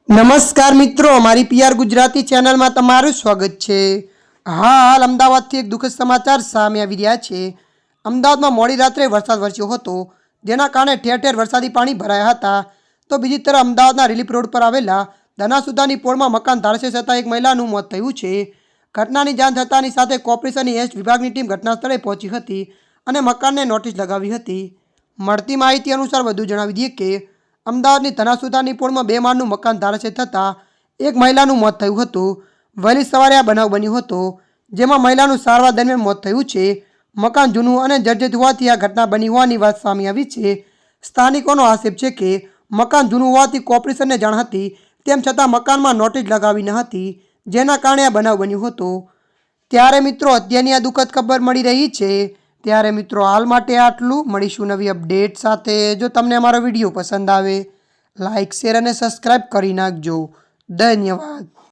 નમસ્કાર મિત્રો, મારી પીઆર ગુજરાતી ચેનલમાં તમારું સ્વાગત છે। હાલ અમદાવાદથી એક દુઃખદ સમાચાર સામે આવી રહ્યા છે। અમદાવાદમાં મોડી રાત્રે વરસાદ વરસ્યો હતો, જેના કારણે ઠેર ઠેર વરસાદી પાણી ભરાયા હતા। તો બીજી તરફ અમદાવાદના રિલીફ રોડ પર આવેલા ધનાસુદાની પોળમાં મકાન ધરાશયી થતાં એક મહિલાનું મોત થયું છે। ઘટનાની જાણ થતાંની સાથે કોર્પોરેશનની એસટી વિભાગની ટીમ ઘટના સ્થળે પહોંચી હતી અને મકાનને નોટિસ લગાવી હતી। મળતી માહિતી અનુસાર વધુ જણાવી દઈએ કે અમદાવાદની ધનાસુદાની પોળમાં 2 માળનું મકાન ધરાશયી થતાં એક મહિલાનું મોત થયું હતું। વહેલી સવારે આ બનાવ બન્યો હતો, જેમાં મહિલાનું સારવાર દરમિયાન મોત થયું છે। મકાન જૂનું અને જર્જરિત હોવાથી આ ઘટના બની હોવાની વાત સામે આવી છે। સ્થાનિકોનો આક્ષેપ છે કે મકાન જૂનું હોવાથી કોર્પોરેશનને જાણ હતી, તેમ છતાં મકાનમાં નોટિસ લગાવી ન હતી, જેના કારણે આ બનાવ બન્યો હતો। ત્યારે મિત્રો અત્યારની આ દુઃખદ ખબર મળી રહી છે। ત્યારે મિત્રો હાલ માટે આટલું। મળીશું નવી અપડેટ સાથે। જો તમને અમારો વિડીયો પસંદ આવે, લાઇક શેર અને સબસ્ક્રાઈબ કરી નાખજો। ધન્યવાદ।